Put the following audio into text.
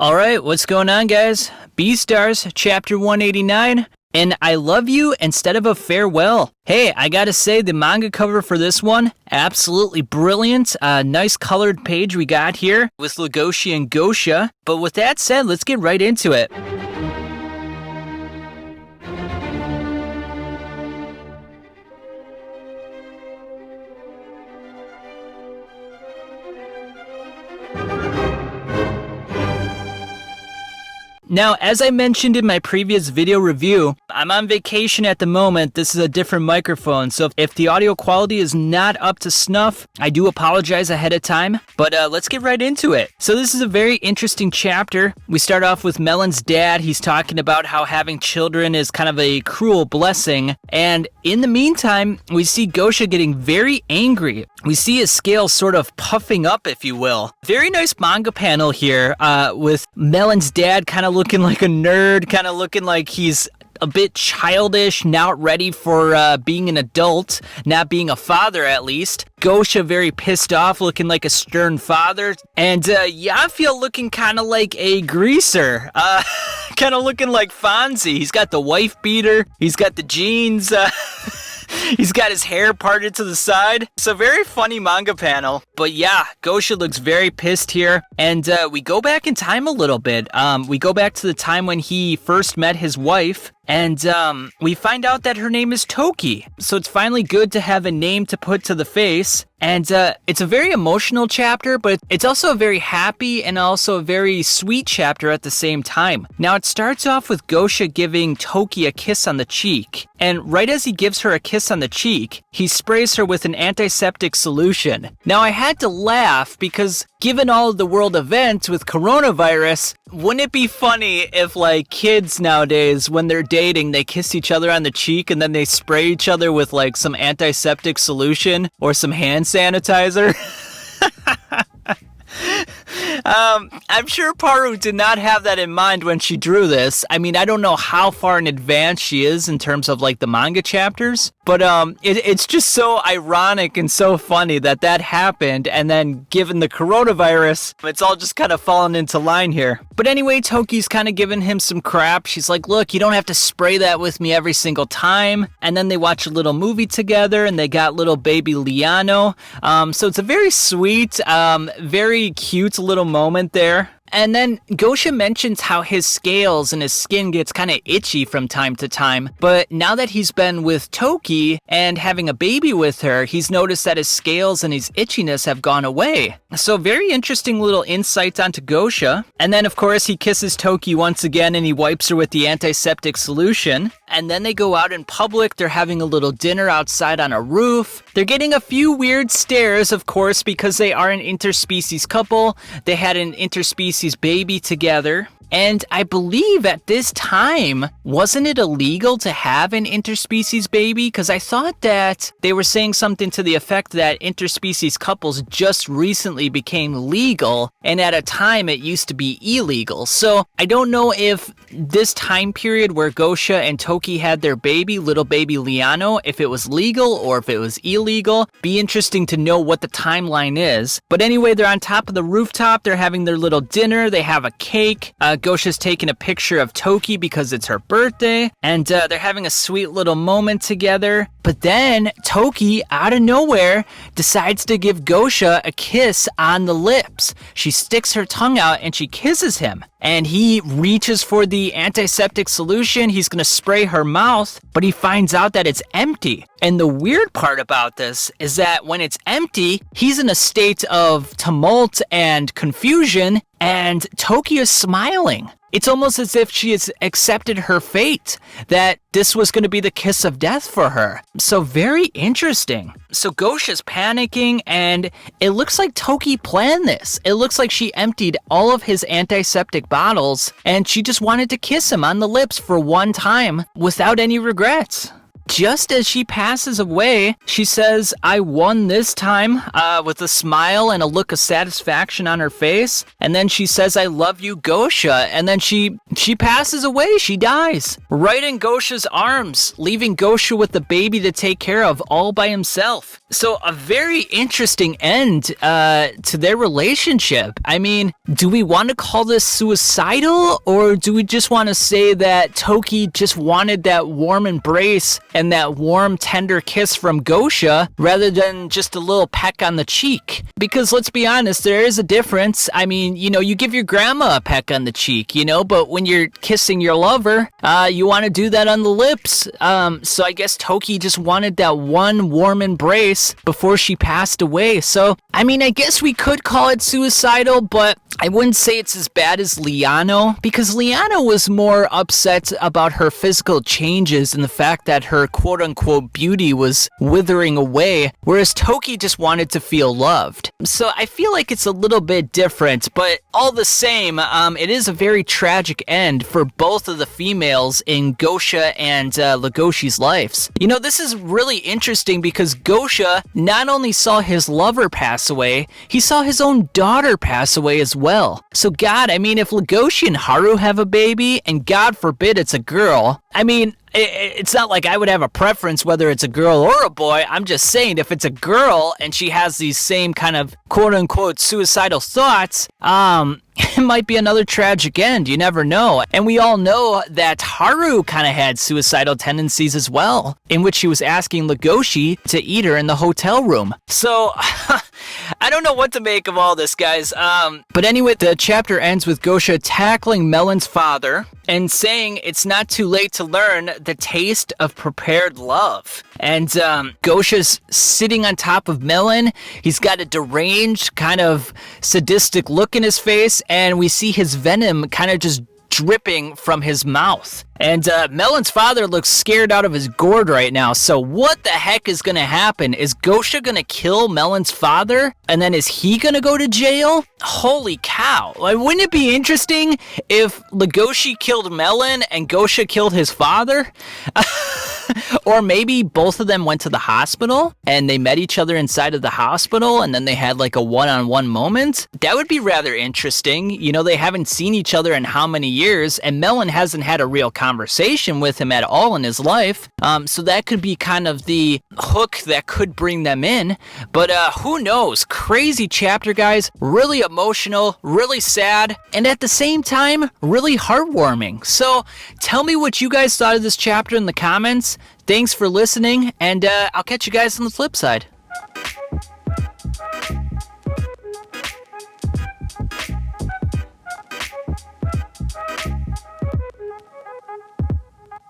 Alright, what's going on, guys? Beastars, chapter 189, and I love you instead of a farewell. Hey, I gotta say, the manga cover for this one, absolutely brilliant. Nice colored page we got here with Legosi and Gosha. But with that said, let's get right into it. Now, as I mentioned in my previous video review, I'm on vacation at the moment. This is a different microphone, so if the audio quality is not up to snuff, I do apologize ahead of time, but let's get right into it. So this is a very interesting chapter. We start off with Melon's dad. He's talking about how having children is kind of a cruel blessing, and in the meantime, we see Gosha getting very angry. We see his scales sort of puffing up, if you will. Very nice manga panel here with Melon's dad kind of looking like a nerd, kind of looking like he's a bit childish, not ready for being an adult, not being a father at least. Gosha very pissed off, looking like a stern father. And Yafia looking kind of like a greaser, kind of looking like Fonzie. He's got the wife beater, he's got the jeans, he's got his hair parted to the side. It's a very funny manga panel. But yeah, Gosha looks very pissed here. And we go back in time a little bit. We go back to the time when he first met his wife. And we find out that her name is Toki. So it's finally good to have a name to put to the face. And it's a very emotional chapter, but it's also a very happy and also a very sweet chapter at the same time. Now it starts off with Gosha giving Toki a kiss on the cheek. And right as he gives her a kiss on the cheek, he sprays her with an antiseptic solution. Now I had to laugh because given all of the world events with coronavirus, wouldn't it be funny if like kids nowadays, when they're dating, they kiss each other on the cheek and then they spray each other with like some antiseptic solution or some hand sanitizer? I'm sure Haru did not have that in mind when she drew this. I mean, I don't know how far in advance she is in terms of like the manga chapters, but it's just so ironic and so funny that that happened, and then given the coronavirus, it's all just kind of fallen into line here. But anyway, Toki's kind of giving him some crap. She's like, look, you don't have to spray that with me every single time. And then they watch a little movie together, and they got little baby Liano. So it's a very sweet, very cute little moment there. And then Gosha mentions how his scales and his skin gets kind of itchy from time to time, but now that he's been with Toki and having a baby with her, he's noticed that his scales and his itchiness have gone away. So very interesting little insights onto Gosha. And then of course he kisses Toki once again and he wipes her with the antiseptic solution. And then they go out in public, they're having a little dinner outside on a roof. They're getting a few weird stares, of course, because they are an interspecies couple. They had an interspecies baby together. And I believe at this time, wasn't it illegal to have an interspecies baby? Because I thought that they were saying something to the effect that interspecies couples just recently became legal, and at a time it used to be illegal. So I don't know if this time period where Gosha and Toki had their baby, little baby Liano, if it was legal or if it was illegal. Be interesting to know what the timeline is. But anyway, they're on top of the rooftop, they're having their little dinner, they have a cake. Gosha's taking a picture of Toki because it's her birthday, and they're having a sweet little moment together. But then Toki, out of nowhere, decides to give Gosha a kiss on the lips. She sticks her tongue out and she kisses him. And he reaches for the antiseptic solution. He's gonna spray her mouth, but he finds out that it's empty. And the weird part about this is that when it's empty, he's in a state of tumult and confusion, and Toki is smiling. It's almost as if she has accepted her fate, that this was going to be the kiss of death for her. So very interesting. So Gosha's panicking, and it looks like Toki planned this. It looks like she emptied all of his antiseptic bottles, and she just wanted to kiss him on the lips for one time without any regrets. Just as she passes away, she says, I won this time, with a smile and a look of satisfaction on her face. And then she says, I love you, Gosha. And then she she passes away. She dies right in Gosha's arms, leaving Gosha with the baby to take care of all by himself. So a very interesting end to their relationship. I mean, do we want to call this suicidal, or do we just want to say that Toki just wanted that warm embrace and that warm, tender kiss from Gosha rather than just a little peck on the cheek? Because let's be honest, there is a difference. I mean, you give your grandma a peck on the cheek, but when you're kissing your lover, you want to do that on the lips. So I guess Toki just wanted that one warm embrace before she passed away. So, I mean, I guess we could call it suicidal, but I wouldn't say it's as bad as Liano, because Liano was more upset about her physical changes and the fact that her quote-unquote beauty was withering away, whereas Toki just wanted to feel loved. So I feel like it's a little bit different, but all the same, it is a very tragic end for both of the females in Gosha and Legoshi's lives. This is really interesting because Gosha not only saw his lover pass away, he saw his own daughter pass away as well. So God, I mean, if Legoshi and Haru have a baby, and God forbid it's a girl, I mean, it's not like I would have a preference whether it's a girl or a boy. I'm just saying, if it's a girl and she has these same kind of quote-unquote suicidal thoughts, it might be another tragic end. You never know. And we all know that Haru kind of had suicidal tendencies as well, in which she was asking Legoshi to eat her in the hotel room. So, I don't know what to make of all this, guys. But anyway, the chapter ends with Gosha tackling Melon's father and saying it's not too late to learn the taste of prepared love. And Gosha's sitting on top of Melon. He's got a deranged, kind of sadistic look in his face, and we see his venom kind of just dripping from his mouth. And Melon's father looks scared out of his gourd right now. So what the heck is going to happen? Is Gosha going to kill Melon's father? And then is he going to go to jail? Holy cow. Like, wouldn't it be interesting if Legoshi killed Melon and Gosha killed his father? Or maybe both of them went to the hospital and they met each other inside of the hospital and then they had like a one-on-one moment. That would be rather interesting. They haven't seen each other in how many years, and Melon hasn't had a real conversation with him at all in his life. So that could be kind of the hook that could bring them in. But who knows? Crazy chapter, guys. Really emotional, really sad, and at the same time, really heartwarming. So tell me what you guys thought of this chapter in the comments. Thanks for listening, and I'll catch you guys on the flip side.